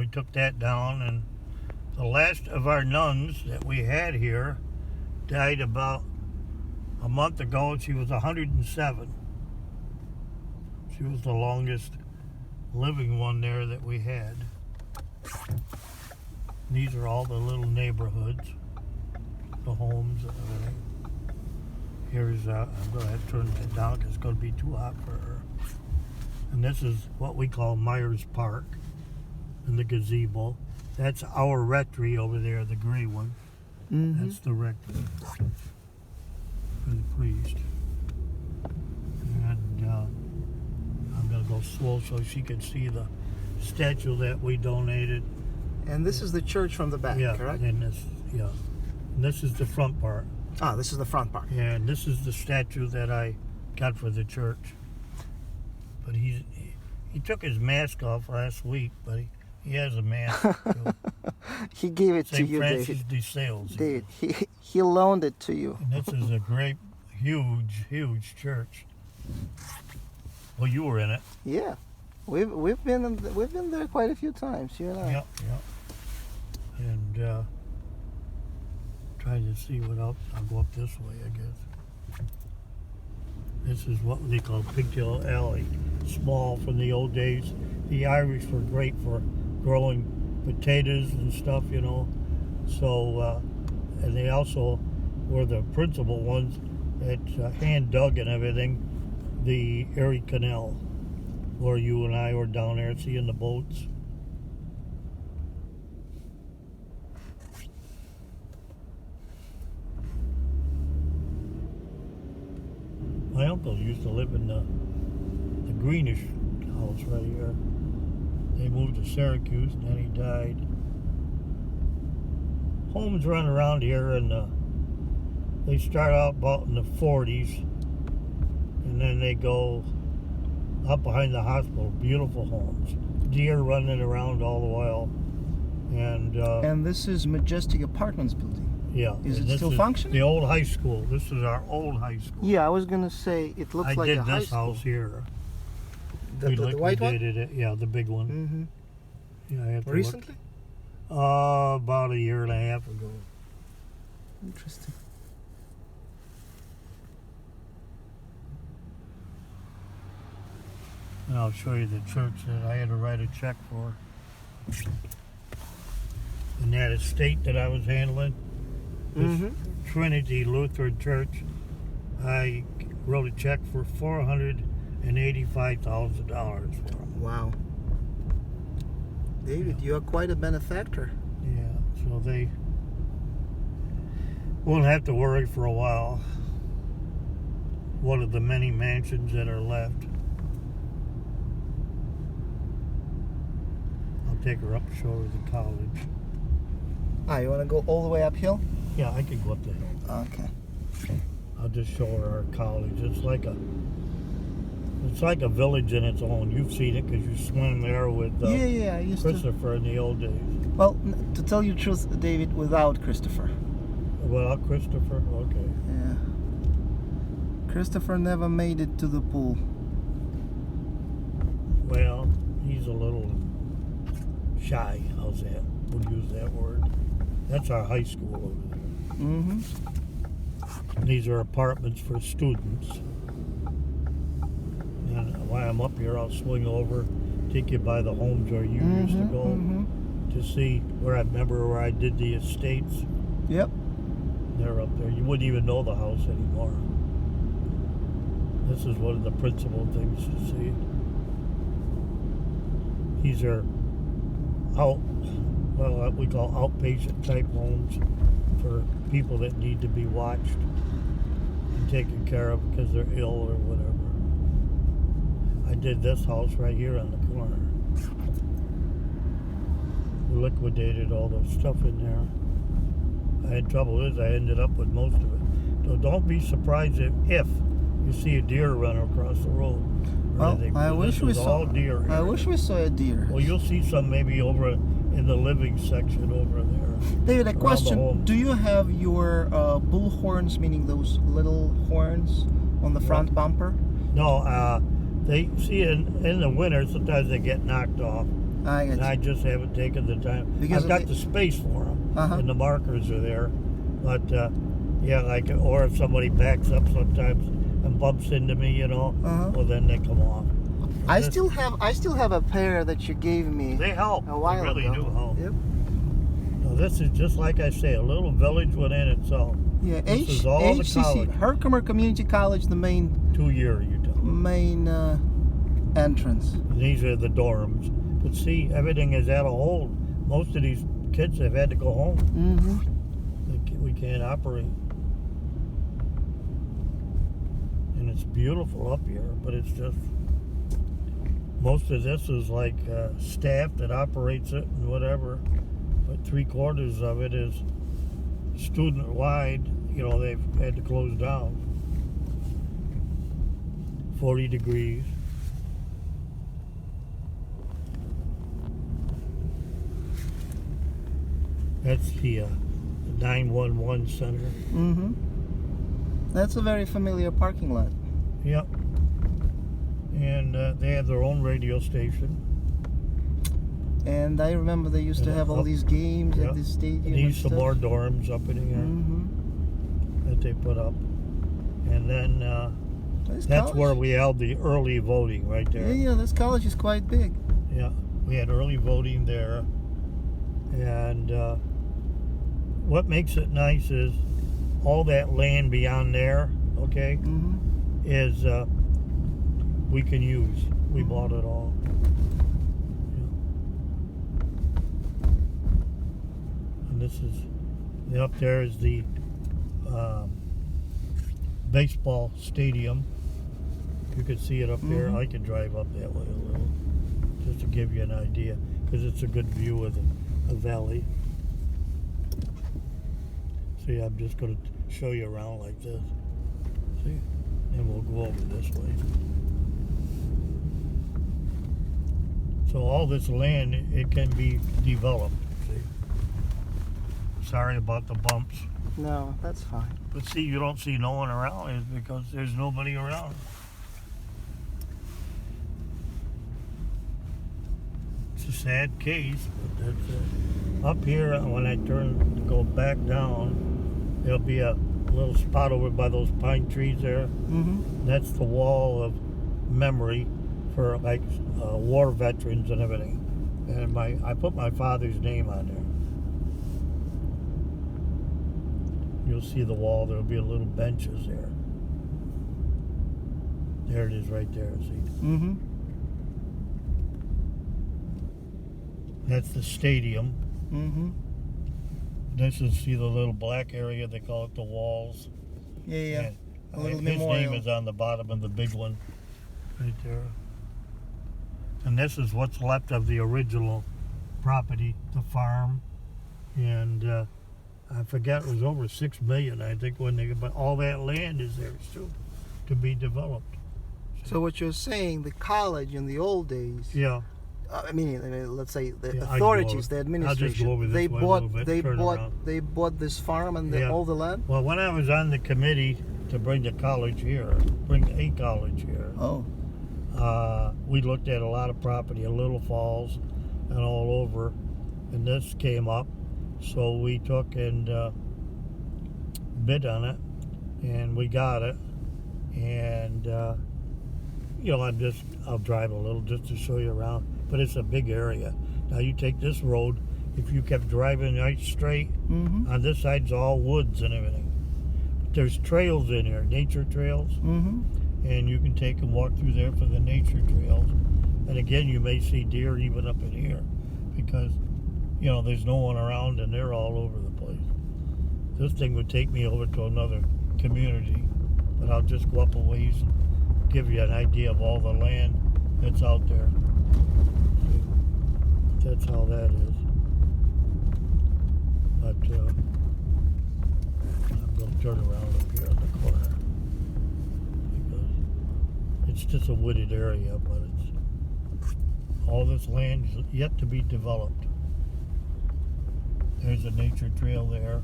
we took that down, and the last of our nuns that we had here died about a month ago. She was 107. She was the longest living one there that we had. These are all the little neighborhoods, the homes and everything. Here's, I'm going to have to turn that down because it's going to be too hot for her. And this is what we call Myers Park and the gazebo. That's our rectory over there, the gray one. Mm-hmm. That's the rectory for the priest. And I'm going to go slow so she can see the statue that we donated. And this is the church from the back, correct? And this is the front part. Ah, this is the front part. Yeah, and this is the statue that I got for the church. But he took his mask off last week, but he has a mask too. He gave it to St. you, Francis David. de Sales. David, he loaned it to you. And this is a great, huge church. Well, you were in it. Yeah, we've been there quite a few times, you and I. Yep. And trying to see what else. I'll go up this way, I guess. This is what they call Pigtail Alley. Small from the old days. The Irish were great for growing potatoes and stuff, you know. So, and they also were the principal ones that hand dug and everything the Erie Canal, where you and I were down there seeing the boats. My uncle used to live in the greenish house right here. They moved to Syracuse and then he died. Homes run around here and they start out about in the 40s and then they go up behind the hospital. Beautiful homes. Deer running around all the while. And this is Majestic Apartments building. Yeah. Is it still functioning? The old high school. This is our old high school. Yeah, I was gonna say it looks like a high school. I did this house here. The white one? It. Yeah, the big one. Mm-hmm. Yeah, I have to Recently? Look. About a year and a half ago. Interesting. And I'll show you the church that I had to write a check for. And that estate that I was handling, this Trinity Lutheran Church, I wrote a check for $485,000 for them. Wow. David, you are quite a benefactor. Yeah, so they won't have to worry for a while. One of the many mansions that are left. I'll take her up and show her the college. Ah, you want to go all the way uphill? Yeah, I can go up the hill. Okay. I'll just show her our college. It's like a village in its own. You've seen it because you swam there with I used Christopher in the old days. Well, to tell you the truth, David, without Christopher. Without Christopher? Okay. Yeah. Christopher never made it to the pool. Well, he's a little shy. How's that? We'll use that word. That's our high school over there. Mm-hmm. These are apartments for students. And while I'm up here, I'll swing over, take you by the homes where you used to go to see where I remember where I did the estates. Yep. They're up there. You wouldn't even know the house anymore. This is one of the principal things to see. These are what we call outpatient type homes for people that need to be watched and taken care of because they're ill or whatever. I did this house right here on the corner. We liquidated all the stuff in there. I had trouble with it. I ended up with most of it. So don't be surprised if you see a deer run across the road. Well, I wish we saw deer. I wish we saw a deer. Well, you'll see some maybe over in the living section over there. David, a question. Do you have your bull horns, meaning those little horns on the front bumper? No, they see in the winter sometimes they get knocked off. I get And you. I just haven't taken the time. Because I've of got the space for them, Uh-huh. and the markers are there. But yeah, like, or if somebody backs up sometimes and bumps into me, Uh-huh. well, then they come off. I still have a pair that you gave me They help. a while They really ago. do help. Yep. Now, this is just like I say, a little village within itself. Yeah. This is all the HCC, college. Herkimer Community College, the main 2 year, you tell me. main entrance. And these are the dorms. But see, everything is out of hold. Most of these kids have had to go home. Mm-hmm. We can't operate. And it's beautiful up here, but it's just, most of this is like staff that operates it and whatever. But 3/4 of it is student-wide. They've had to close down. 40 degrees. That's the 911 center. Mm-hmm. That's a very familiar parking lot. Yep. And they have their own radio station. And I remember they used to And have all up- these games yeah. at the stadium. And and these some stuff. more dorms up in here Mm-hmm. that they put up. And then This that's college- where we held the early voting right there. Yeah, this college is quite big. Yeah, we had early voting there. And what makes it nice is all that land beyond there, okay, Mm-hmm. is we can use. We bought it all. And this is, up there is the baseball stadium. You can see it up there. Mhm. I can drive up that way a little, just to give you an idea, because it's a good view of the valley. See, I'm just going to show you around like this. See? And we'll go over this way. So all this land, it can be developed. See? Sorry about the bumps. No, that's fine. But see, you don't see no one around is because there's nobody around. It's a sad case, but that's it. Up here, when I turn to go back down, there'll be a little spot over by those pine trees there. Mm-hmm. That's the wall of memory for like war veterans and everything. And I put my father's name on there. You'll see the wall. There'll be a little benches there. There it is right there. See? Mm-hmm. That's the stadium. Mm-hmm. This is, see the little black area, they call it the walls. Yeah, yeah. And, A little his memorial. name is on the bottom of the big one, right there. And this is what's left of the original property, the farm. And I forget, it was over $6 million, I think, but all that land is there still to be developed. So what you're saying, the college in the old days, Yeah. I mean, let's say the Yeah, I authorities, go the over- I'll just go over administration, this they way a bought, little bit, they turn bought, around. they bought this farm and Yeah. all the land. Well, when I was on the committee to bring the college here, bring a college here, Oh. we looked at a lot of property in Little Falls and all over, and this came up, so we took and bid on it, and we got it. And I'll drive a little just to show you around, but it's a big area. Now you take this road, if you kept driving right straight, Mm-hmm. on this side's all woods and everything, but there's trails in here, nature trails. Mm-hmm. And you can take and walk through there for the nature trails. And again, you may see deer even up in here because, there's no one around and they're all over the place. This thing would take me over to another community, but I'll just go up a ways and give you an idea of all the land that's out there. That's how that is. But I'm going to turn around up here in the corner. It's just a wooded area, but it's all this land is yet to be developed. There's a nature trail there.